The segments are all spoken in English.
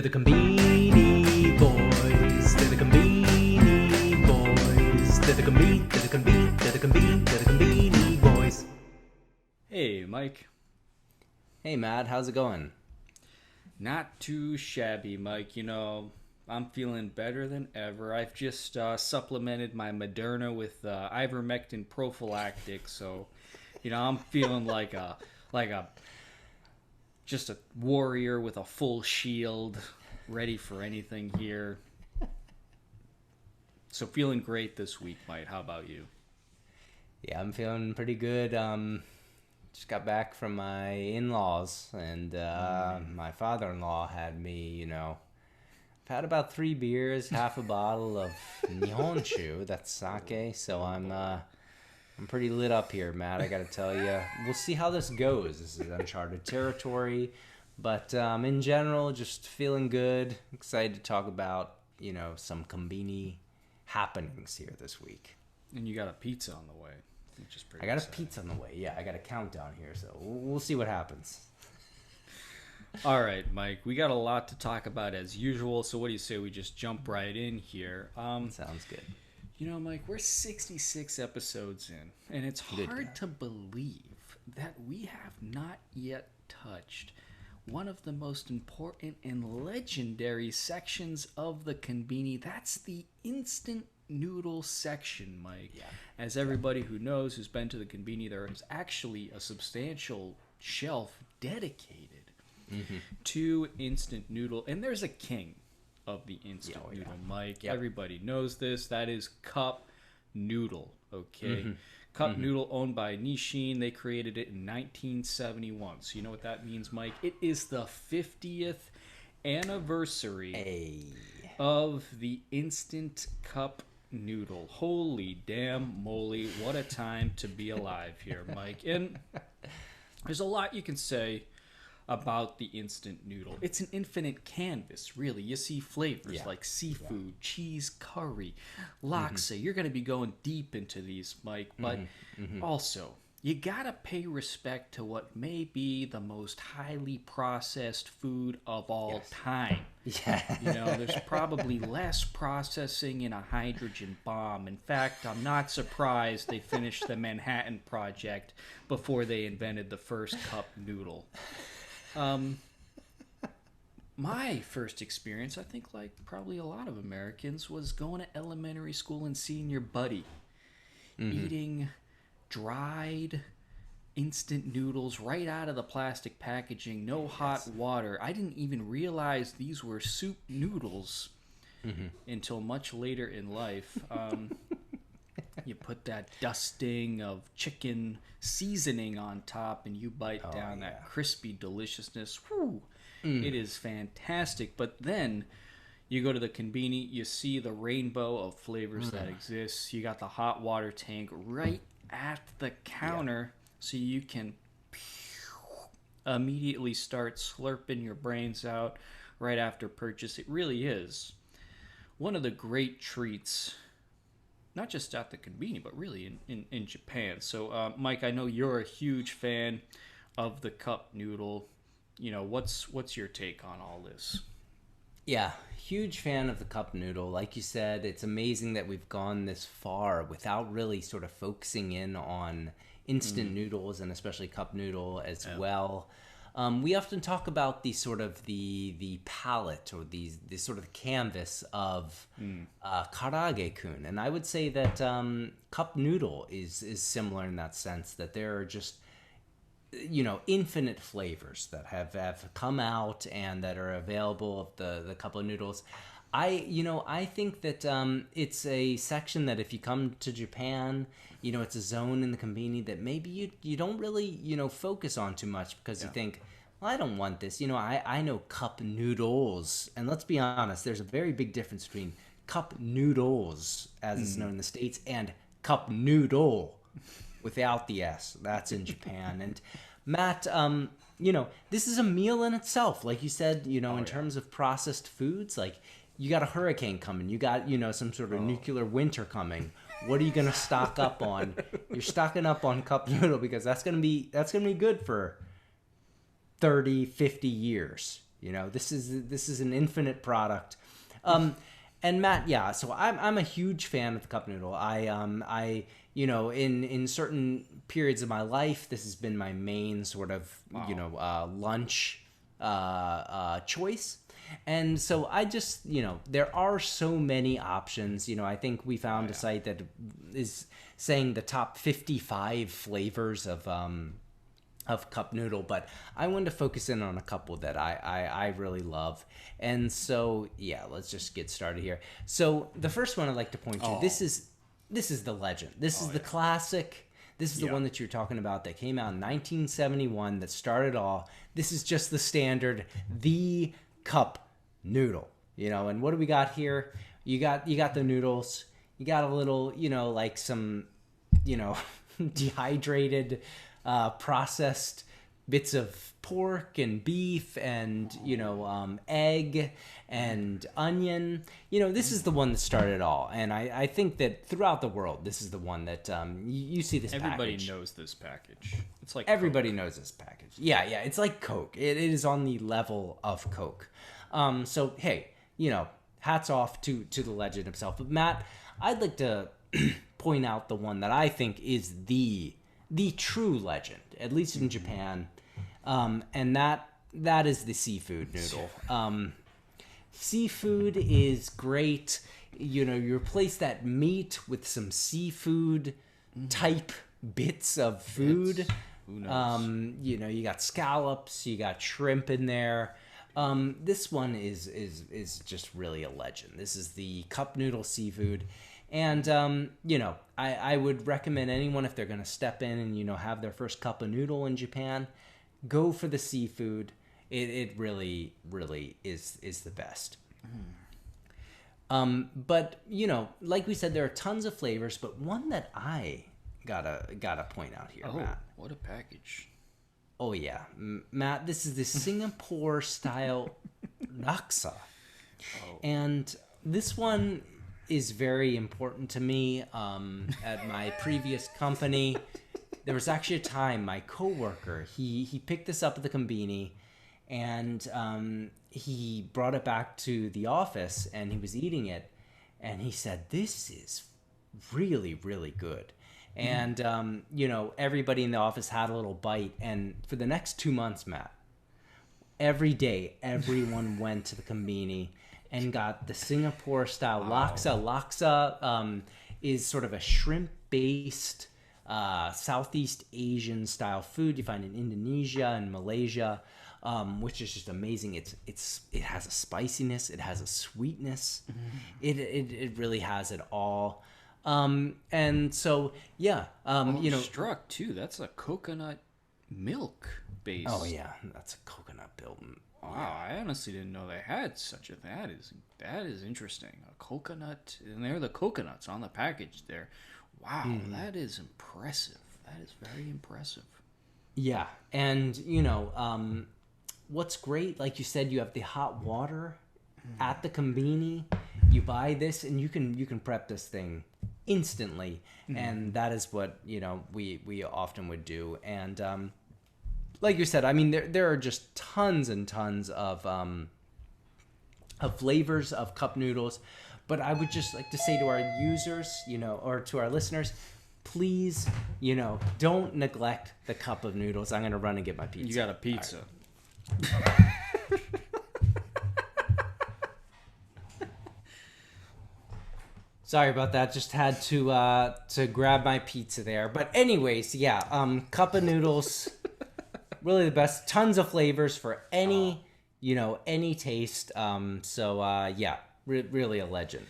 The Conbini boys. They're the Conbini boys. They're the Conbini boys. Hey, Mike. Hey, Matt, how's it going? Not too shabby, Mike. I'm feeling better than ever. I've just supplemented my Moderna with ivermectin prophylactic, so I'm feeling just a warrior with a full shield, ready for anything here. So feeling great this week, Mike. How about you? Yeah, I'm feeling pretty good. Just got back from my in-laws, and my father-in-law had me, I've had about 3 beers, half a bottle of Nihonshu, that's sake, so I'm pretty lit up here, Matt, I gotta tell you. We'll see how this goes. This is uncharted territory, but in general, just feeling good. Excited to talk about, some Conbini happenings here this week. And you got a pizza on the way, which is pretty I got exciting. a pizza on the way. Yeah, I got a countdown here, so we'll see what happens. All right, Mike, we got a lot to talk about as usual, so what do you say we just jump right in here? Sounds good. Mike, we're 66 episodes in, and it's hard to believe that we have not yet touched one of the most important and legendary sections of the Conbini. That's the instant noodle section, Mike. Yeah. As everybody who knows, who's been to the Conbini, there is actually a substantial shelf dedicated to instant noodle, and there's a king of the instant noodle, Mike. Yep. Everybody knows this. That is Cup Noodle, okay? Cup Noodle, owned by Nissin. They created it in 1971. So you know what that means, Mike? It is the 50th anniversary of the instant cup noodle. Holy damn moly, what a time to be alive here, Mike. And there's a lot you can say about the instant noodle. It's an infinite canvas, really. You see flavors like seafood, cheese, curry, laksa. You're going to be going deep into these, Mike. But also, you got to pay respect to what may be the most highly processed food of all time. Yeah. There's probably less processing in a hydrogen bomb. In fact, I'm not surprised they finished the Manhattan Project before they invented the first cup noodle. My first experience, I think like probably a lot of Americans, was going to elementary school and seeing your buddy eating dried instant noodles right out of the plastic packaging, no hot water. I didn't even realize these were soup noodles until much later in life. You put that dusting of chicken seasoning on top and you bite down that crispy deliciousness. Whew. It is fantastic. But then you go to the Conbini, you see the rainbow of flavors that exists. You got the hot water tank right at the counter so you can immediately start slurping your brains out right after purchase. It really is one of the great treats, not just at the Conbini, but really in Japan. So, Mike, I know you're a huge fan of the cup noodle. What's your take on all this? Yeah, huge fan of the cup noodle. Like you said, it's amazing that we've gone this far without really sort of focusing in on instant noodles and especially cup noodle as well. We often talk about the sort of the palette or the sort of canvas of Karaage-kun, and I would say that cup noodle is similar in that sense, that there are just infinite flavors that have come out and that are available of the cup of noodles. I think that it's a section that if you come to Japan, it's a zone in the Conbini that maybe you don't really focus on too much because you think, well, I don't want this. I know cup noodles, and let's be honest, there's a very big difference between cup noodles, as it's known in the States, and cup noodle without the S. That's in Japan. And Matt, this is a meal in itself. Like you said, in terms of processed foods, like you got a hurricane coming, you got, some sort of nuclear winter coming. What are you going to stock up on? You're stocking up on cup noodle because that's going to be good for 30, 50 years. This is an infinite product. And Matt, yeah, so I'm a huge fan of the cup noodle. I in certain periods of my life, this has been my main sort of lunch choice. And so I just, there are so many options. I think we found a site that is saying the top 55 flavors of cup noodle, but I wanted to focus in on a couple that I really love. And so, yeah, let's just get started here. So the first one I'd like to point to, this is the legend. This is the classic. This is the one that you're talking about that came out in 1971 that started all. This is just the standard, the cup noodle. And what do we got here? You got the noodles. You got a little, like some, dehydrated processed bits of pork and beef and egg and onion. This is the one that started it all, and I think that throughout the world this is the one that you see this Everybody package. knows this package. It's like Everybody knows this package. Yeah, it's like Coke. It is on the level of Coke. So hey, hats off to the legend himself. But Matt, I'd like to point out the one that I think is the true legend, at least in Japan, and that is the seafood noodle. Seafood is great. You replace that meat with some seafood type bits of food. Who knows? You got scallops, you got shrimp in there. This one is just really a legend. This is the cup noodle seafood. And, I would recommend anyone, if they're going to step in and, have their first cup of noodle in Japan, go for the seafood. It really, really is the best. But, like we said, there are tons of flavors, but one that I gotta point out here, Matt. What a package. Oh, yeah. Matt, this is the Singapore-style laksa. And this one is very important to me. At my previous company, there was actually a time my coworker, he picked this up at the Conbini, and he brought it back to the office, and he was eating it, and he said, "This is really, really good." And everybody in the office had a little bite, and for the next 2 months, Matt, every day everyone went to the Conbini and got the Singapore style laksa. Laksa is sort of a shrimp based Southeast Asian style food you find in Indonesia and Malaysia, which is just amazing. It has a spiciness, it has a sweetness, it really has it all. And so Struck too. That's a coconut milk base. Oh yeah, that's a coconut milk. Wow, I honestly didn't know they had such a thing. That is interesting. A coconut, and there are the coconuts on the package there. Wow, that is impressive. That is very impressive. Yeah, and what's great, like you said, you have the hot water at the Conbini. You buy this, and you can prep this thing instantly, and that is what we often would do. And like you said, I mean, there are just tons and tons of flavors of cup noodles, but I would just like to say to our users, or to our listeners, please, don't neglect the cup of noodles. I'm gonna run and get my pizza. You got a pizza. Sorry about that. Just had to grab my pizza there. But anyways, yeah, cup of noodles, really the best. Tons of flavors for any taste. Really a legend.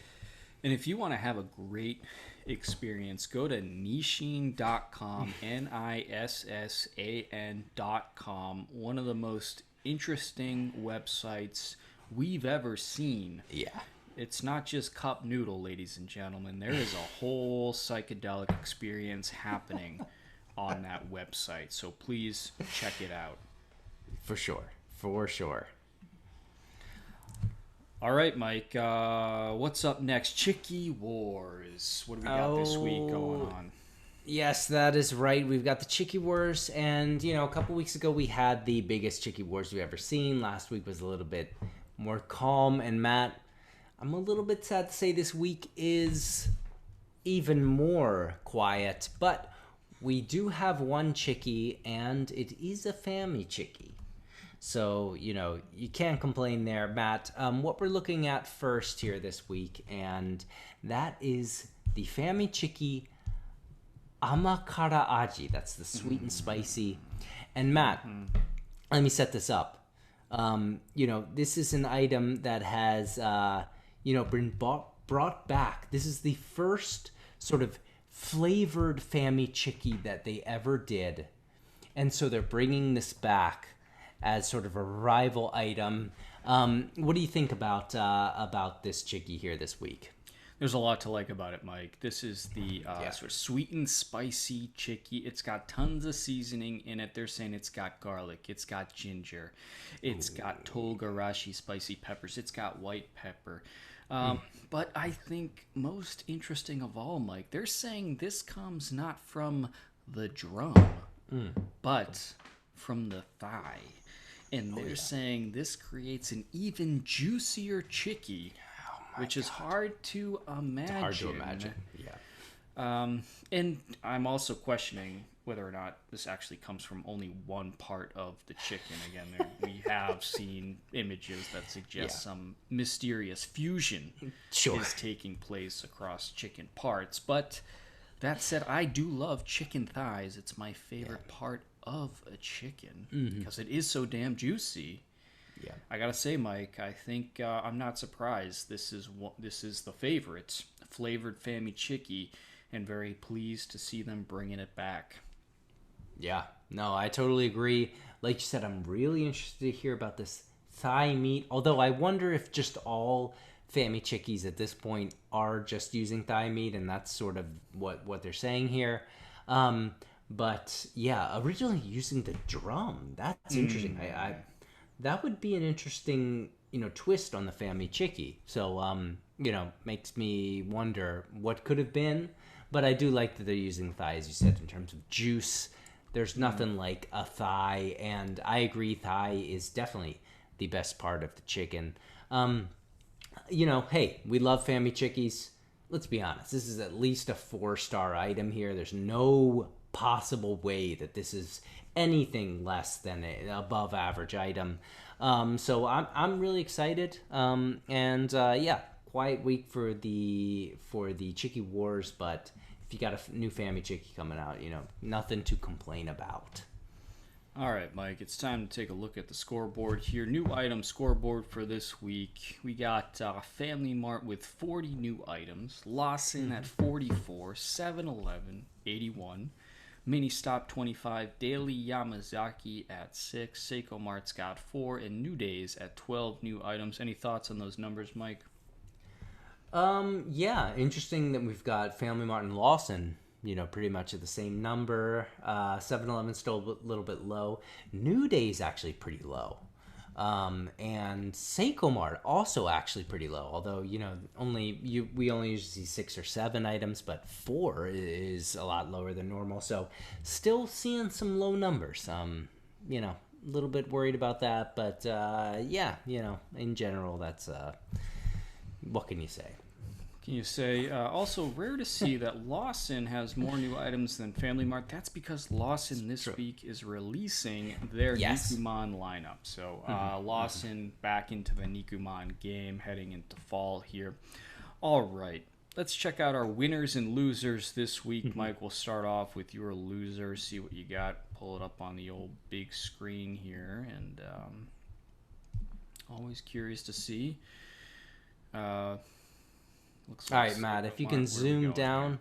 And if you want to have a great experience, go to nissan.com, NISSAN.com. One of the most interesting websites we've ever seen. Yeah. It's not just cup noodle, ladies and gentlemen. There is a whole psychedelic experience happening on that website. So please check it out. For sure. All right, Mike. What's up next? Chicky Wars. What do we got this week going on? Yes, that is right. We've got the Chicky Wars, and a couple weeks ago we had the biggest Chicky Wars we've ever seen. Last week was a little bit more calm, and Matt, I'm a little bit sad to say this week is even more quiet, but we do have one Chicky, and it is a family Chicky. So, you can't complain there, Matt. What we're looking at first here this week, and that is the family Chicky Amakara Aji. That's the sweet and spicy. And Matt, let me set this up. This is an item that has, been brought back. This is the first sort of flavored Fami Chicky that they ever did. And so they're bringing this back as sort of a rival item. What do you think about this Chicky here this week? There's a lot to like about it, Mike. This is the sort of sweet and spicy Chicky. It's got tons of seasoning in it. They're saying it's got garlic. It's got ginger. It's got togarashi spicy peppers. It's got white pepper. But I think most interesting of all, Mike, they're saying this comes not from the drum, but from the thigh. And they're saying this creates an even juicier Chicky. Which is hard to imagine. It's hard to imagine, yeah. And I'm also questioning whether or not this actually comes from only one part of the chicken. Again, we have seen images that suggest some mysterious fusion is taking place across chicken parts. But that said, I do love chicken thighs. It's my favorite part of a chicken because it is so damn juicy. Yeah, I gotta say, Mike, I think I'm not surprised. This is the favorite flavored Fami Chicky, and very pleased to see them bringing it back. Yeah, no, I totally agree. Like you said, I'm really interested to hear about this thigh meat. Although I wonder if just all Fami Chickies at this point are just using thigh meat, and that's sort of what they're saying here. But yeah, originally using the drum. That's interesting. That would be an interesting, twist on the Fami Chicky. So, makes me wonder what could have been. But I do like that they're using thigh, as you said, in terms of juice. There's nothing like a thigh, and I agree, thigh is definitely the best part of the chicken. Hey, we love Fami Chickies. Let's be honest, this is at least a 4-star item here. There's no possible way that this is anything less than an above average item. So I'm really excited. Quiet week for the Chicky Wars, but if you got a new Fami Chicky coming out, nothing to complain about. All right, Mike, it's time to take a look at the scoreboard here. New item scoreboard for this week. We got Family Mart with 40 new items, Lawson at 44, 7-Eleven 81, Mini Stop 25, Daily Yamazaki at 6, Seiko Mart's got 4, and New Days at 12 new items. Any thoughts on those numbers, Mike? Yeah, interesting that we've got Family Mart and Lawson, pretty much at the same number. 7-Eleven still a little bit low. New Days actually pretty low. And Seiko Mart also actually pretty low, although we only usually see 6 or 7 items, but 4 is a lot lower than normal. So still seeing some low numbers. A little bit worried about that, but in general, that's what can you say? Also rare to see that Lawson has more new items than Family Mart. That's because Lawson this week is releasing their Nikuman lineup. So Lawson back into the Nikuman game heading into fall here. All right, let's check out our winners and losers this week. Mike, we'll start off with your loser, see what you got. Pull it up on the old big screen here, and always curious to see. All right, Matt, if you can zoom down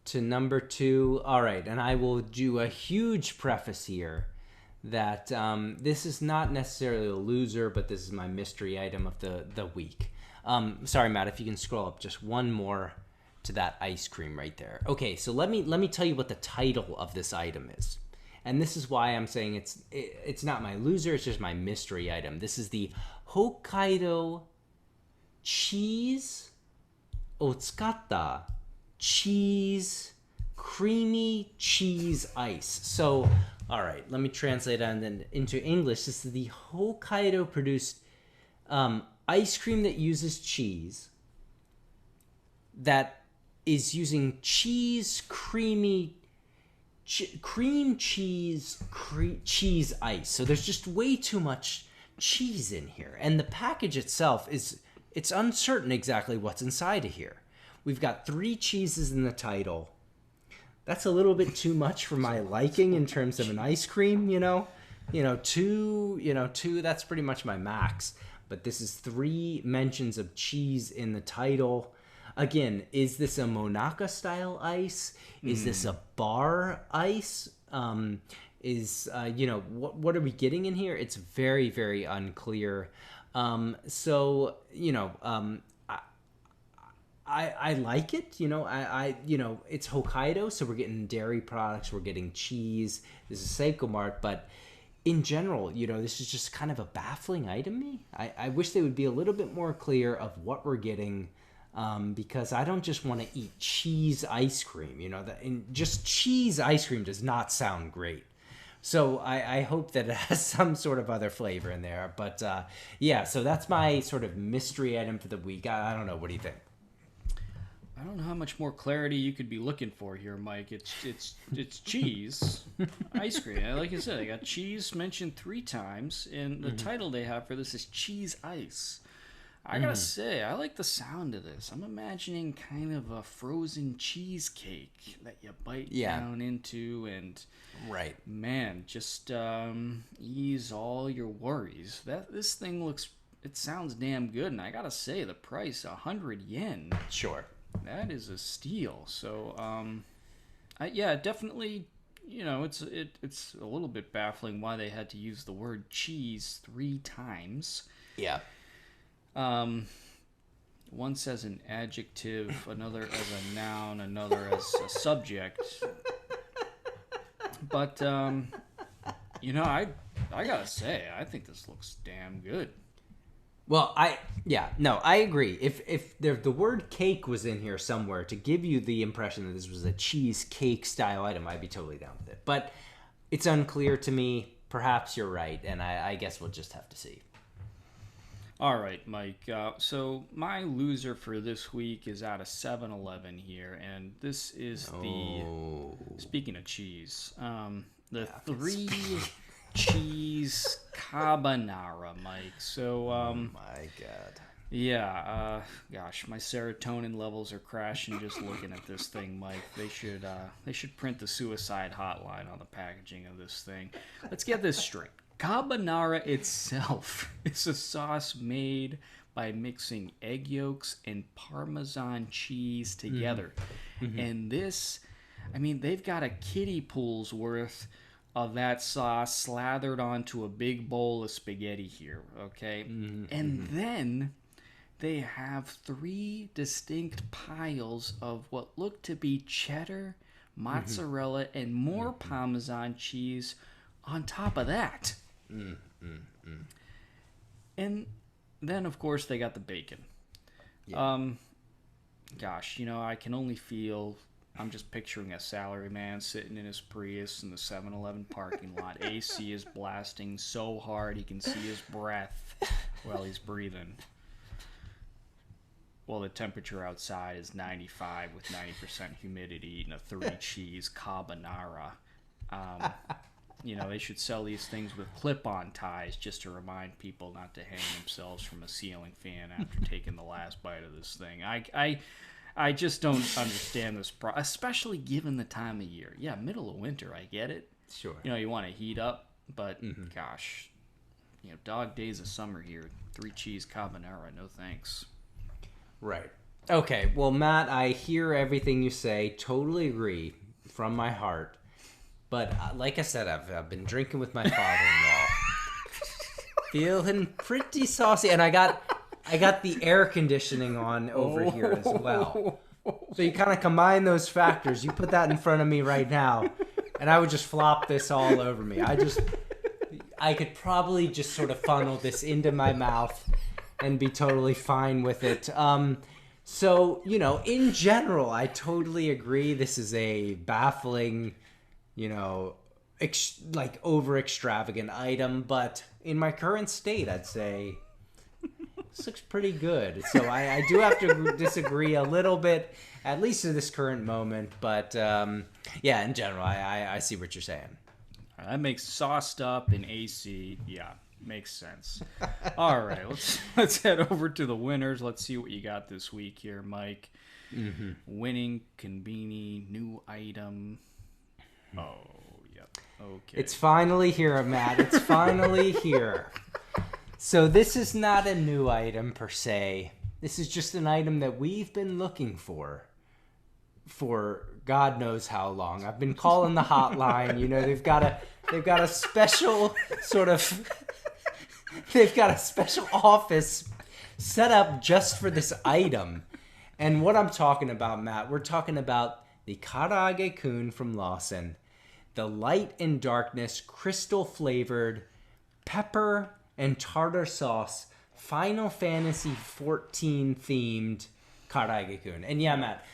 to number 2. All right, and I will do a huge preface here that this is not necessarily a loser, but this is my mystery item of the week. Sorry, Matt, if you can scroll up just one more to that ice cream right there. Okay, so let me tell you what the title of this item is. And this is why I'm saying it's not my loser, it's just my mystery item. This is the Hokkaido cheese を使ったチーズ creamy cheese ice. So, all right, let me translate that then into English. This is the Hokkaido produced ice cream that uses cheese, that is using cream cheese cheese ice. So there's just way too much cheese in here, and the package itself it's uncertain exactly what's inside of here. We've got 3 cheeses in the title. That's a little bit too much for my liking in terms of an ice cream, two, that's pretty much my max. But this is 3 mentions of cheese in the title. Again, is this a Monaka style ice? Is this a bar ice? What are we getting in here? It's very, very unclear. I like it, it's Hokkaido, so we're getting dairy products, we're getting cheese. This is Seiko Mart, but in general, this is just kind of a baffling item to me. I wish they would be a little bit more clear of what we're getting, because I don't just want to eat cheese ice cream, just cheese ice cream does not sound great. So I hope that it has some sort of other flavor in there. But so that's my sort of mystery item for the week. I don't know. What do you think? I don't know how much more clarity you could be looking for here, Mike. It's cheese ice cream. Like I said, I got cheese mentioned 3 times, and the title they have for this is cheese ice. I gotta say, I like the sound of this. I'm imagining kind of a frozen cheesecake that you bite down into, and man, just ease all your worries. This thing it sounds damn good, and I gotta say, the price, 100 yen. Sure. That is a steal. So, definitely, it's a little bit baffling why they had to use the word cheese 3 times. Yeah. One says an adjective, another as a noun, another as a subject. But, I gotta say, I think this looks damn good. Well, I agree. If the word cake was in here somewhere to give you the impression that this was a cheesecake style item, I'd be totally down with it. But it's unclear to me. Perhaps you're right, and I guess we'll just have to see. All right, Mike. So my loser for this week is out of 7-Eleven here, and this is speaking of cheese, the 3 cheese carbonara, Mike. So, my God. Yeah, gosh, my serotonin levels are crashing just looking at this thing, Mike. They should print the suicide hotline on the packaging of this thing. Let's get this straight. Carbonara itself is a sauce made by mixing egg yolks and Parmesan cheese together. Mm-hmm. And this, they've got a kiddie pool's worth of that sauce slathered onto a big bowl of spaghetti here, okay? Mm-hmm. And then they have 3 distinct piles of what look to be cheddar, mozzarella, and more Parmesan cheese on top of that. And then, of course, they got the bacon. Yeah. Gosh, I can only feel... I'm just picturing a salaryman sitting in his Prius in the 7-Eleven parking lot. AC is blasting so hard he can see his breath while he's breathing. Well, the temperature outside is 95 with 90% humidity, eating a 3-cheese carbonara. They should sell these things with clip-on ties just to remind people not to hang themselves from a ceiling fan after taking the last bite of this thing. I just don't understand this, especially given the time of year. Yeah, middle of winter, I get it. Sure. You want to heat up, but gosh, dog days of summer here. 3-cheese carbonara, no thanks. Right. Okay, well, Matt, I hear everything you say. Totally agree from my heart. But like I said, I've been drinking with my father-in-law. Feeling pretty saucy, and I got the air conditioning on over here as well. So you kind of combine those factors. You put that in front of me right now, and I would just flop this all over me. I could probably just sort of funnel this into my mouth and be totally fine with it. So, in general, I totally agree. This is a baffling, over extravagant item. But in my current state, I'd say this looks pretty good. So I do have to disagree a little bit, at least at this current moment. But yeah, in general, I see what you're saying. That makes sauced up in AC. Yeah, makes sense. All right, let's head over to the winners. Let's see what you got this week here, Mike. Mm-hmm. Winning Conbini new item. Oh, yep. Okay. It's finally here, Matt. It's finally here. So this is not a new item per se. This is just an item that we've been looking for God knows how long. I've been calling the hotline. They've got a special sort of they've got a special office set up just for this item. And what I'm talking about, Matt, we're talking about the Karaage-kun from Lawson, the light and darkness crystal flavored pepper and tartar sauce Final Fantasy 14 themed Karaage-kun. And yeah, Matt,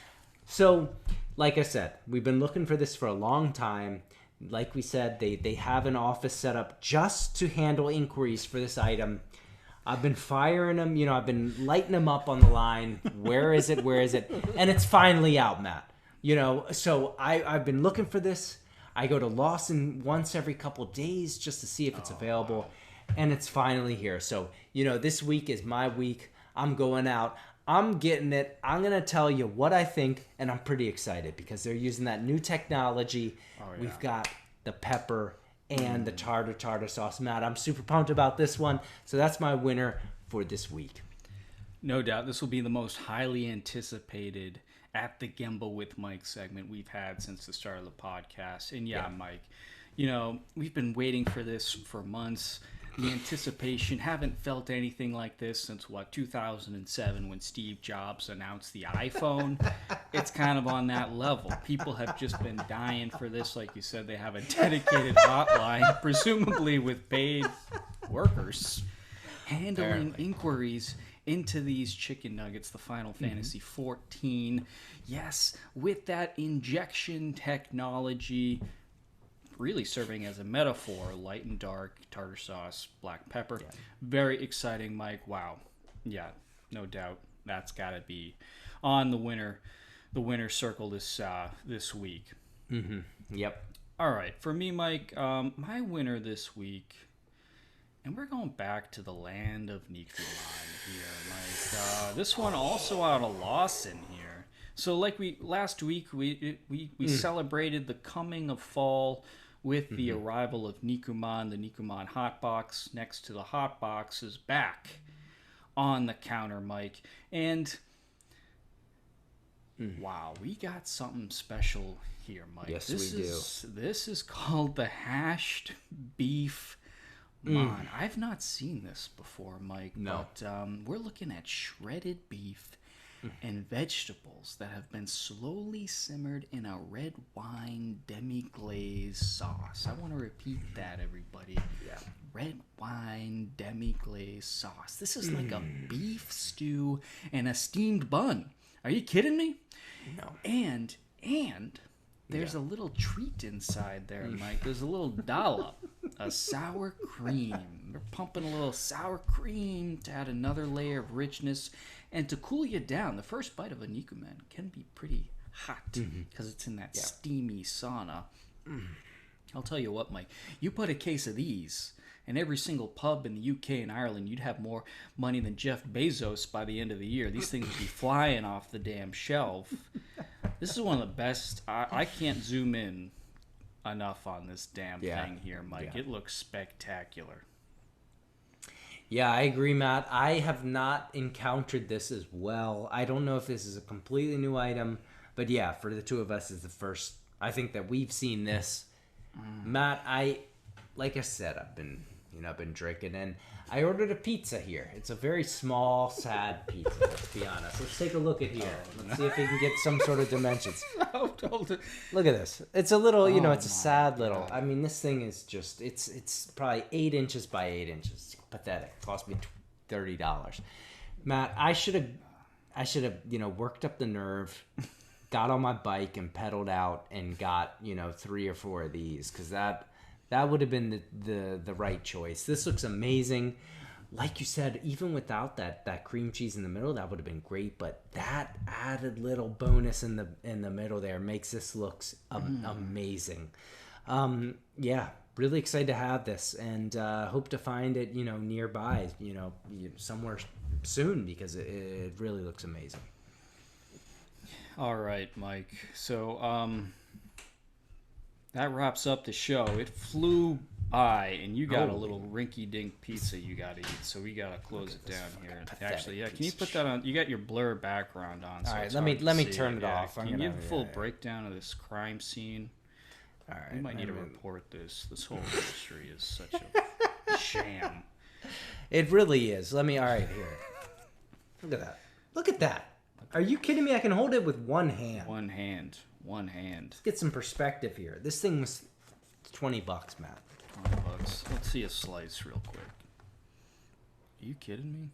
so like I said, we've been looking for this for a long time. Like we said, they have an office set up just to handle inquiries for this item. I've been firing them, I've been lighting them up on the line. Where is it? Where is it? And it's finally out, Matt. So I've been looking for this. I go to Lawson once every couple days just to see if it's available. And it's finally here. So, this week is my week. I'm going out. I'm getting it. I'm going to tell you what I think, and I'm pretty excited because they're using that new technology. Oh, yeah. We've got the pepper and the tartar sauce. Matt, I'm super pumped about this one. So that's my winner for this week. No doubt this will be the most highly anticipated At the Gimbal with Mike segment we've had since the start of the podcast. And yeah, Mike, we've been waiting for this for months. The anticipation, haven't felt anything like this since 2007 when Steve Jobs announced the iPhone. It's kind of on that level. People have just been dying for this. Like you said, they have a dedicated hotline, presumably with paid workers, handling inquiries into these chicken nuggets, the Final Fantasy 14. Yes, with that injection technology, really serving as a metaphor, light and dark, tartar sauce, black pepper. Yeah. Very exciting, Mike. Wow. Yeah, no doubt. That's got to be on the winner circle this week. Mm-hmm. Yep. All right. For me, Mike, my winner this week, and we're going back to the land of Nikuman here, Mike. This one also out of Lawson here. So like last week, we celebrated the coming of fall with the arrival of Nikuman. The Nikuman Hotbox next to the Hotbox is back on the counter, Mike. And wow, we got something special here, Mike. Yes, we do. This is called the hashed beef man. I've not seen this before, Mike. No. But we're looking at shredded beef and vegetables that have been slowly simmered in a red wine demi-glaze sauce. I want to repeat that, everybody. Yeah. Red wine demi-glaze sauce. This is like a beef stew and a steamed bun. Are you kidding me? No. And there's a little treat inside there, Mike. There's a little dollop of sour cream. We're pumping a little sour cream to add another layer of richness and to cool you down. The first bite of a Nikuman can be pretty hot because it's in that steamy sauna. I'll tell you what, Mike. You put a case of these in every single pub in the UK and Ireland, you'd have more money than Jeff Bezos by the end of the year. These things would be flying off the damn shelf. This is one of the best. I can't zoom in enough on this damn thing here, Mike. It looks spectacular. Yeah, I agree, Matt. I have not encountered this as well. I don't know if this is a completely new item, but yeah, for the two of us, it's the first. I think that we've seen this. Matt, like I said, I've been drinking, and I ordered a pizza here. It's a very small, sad pizza, let's be honest. Let's take a look at here. Let's see if we can get some sort of dimensions. Look at this. It's a little, it's a sad little. I mean, this thing is just, it's probably 8 inches by 8 inches. It's pathetic. It cost me $30. Matt, I should have I should have, worked up the nerve, got on my bike and pedaled out and got, 3 or 4 of these, because that would have been the right choice. This looks amazing. Like you said, even without that cream cheese in the middle, that would have been great. But that added little bonus in the middle there makes this looks amazing. Yeah, really excited to have this, and hope to find it, nearby, somewhere soon, because it really looks amazing. All right, Mike. So that wraps up the show. It flew by, and you got a little rinky-dink pizza you got to eat, so we got to close it down here. Actually, yeah, can you put that on? You got your blur background on. So all right, let me turn it off. Can you give a full breakdown of this crime scene? All right, we might need to report this. This whole industry is such a sham. It really is. All right, here. Look at that. Look at that. Are you kidding me? I can hold it with one hand. One hand. Let's get some perspective here. This thing was $20, Matt. $20. Let's see a slice real quick. Are you kidding me?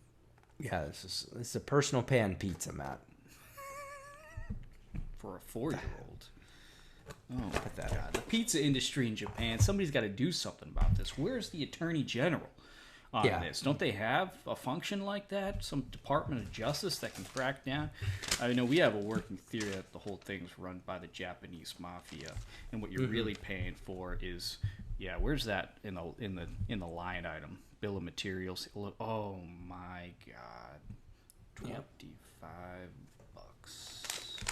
Yeah, this is a personal pan pizza, Matt. For a 4-year-old. Oh my God. The pizza industry in Japan, somebody's got to do something about this. Where's the Attorney General on this? Don't they have a function like that? Some Department of Justice that can crack down? I know we have a working theory that the whole thing's run by the Japanese mafia, and what you're really paying for is, where's that in the line item? Bill of materials. Oh my God. $25.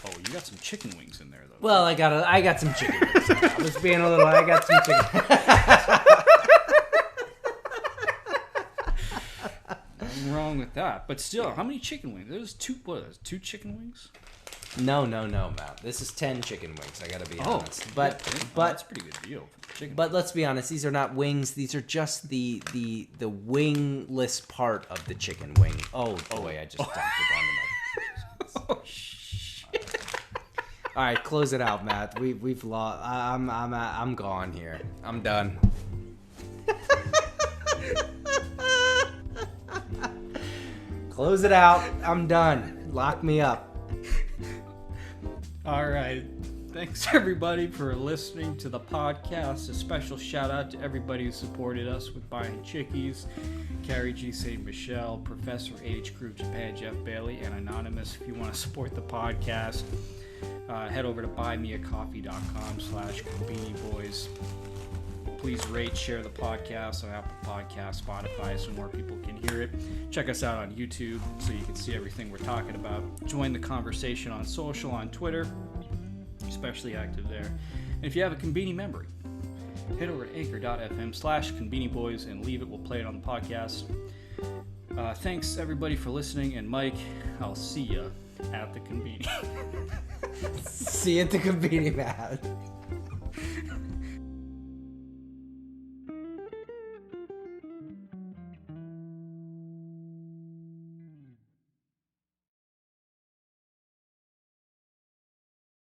Oh, you got some chicken wings in there, though. Well, I got some chicken wings. I was being a little. I got some chicken. Nothing wrong with that, but still, how many chicken wings? There's 2 chicken wings. No, Matt. This is 10 chicken wings. I gotta be honest. But that's a pretty good deal for chicken. But let's be honest. These are not wings. These are just the wingless part of the chicken wing. Oh boy, I just dumped it onto my. Oh shit. All right, close it out, Matt. We've lost. I'm gone here. I'm done. Close it out. I'm done. Lock me up. All right. Thanks everybody for listening to the podcast. A special shout out to everybody who supported us with buying chickies. Carrie G. St. Michelle, Professor H. Group Japan, Jeff Bailey, and Anonymous. If you want to support the podcast, head over to buymeacoffee.com/Conbini Boys. Please rate, share the podcast on Apple Podcasts, Spotify, so more people can hear it. Check us out on YouTube so you can see everything we're talking about. Join the conversation on social, on Twitter, especially active there. And if you have a Conbini memory, head over to anchor.fm/Conbini Boys and leave it. We'll play it on the podcast. Thanks everybody for listening, and Mike, I'll see ya at the Conbini. See you at the Conbini, Matt.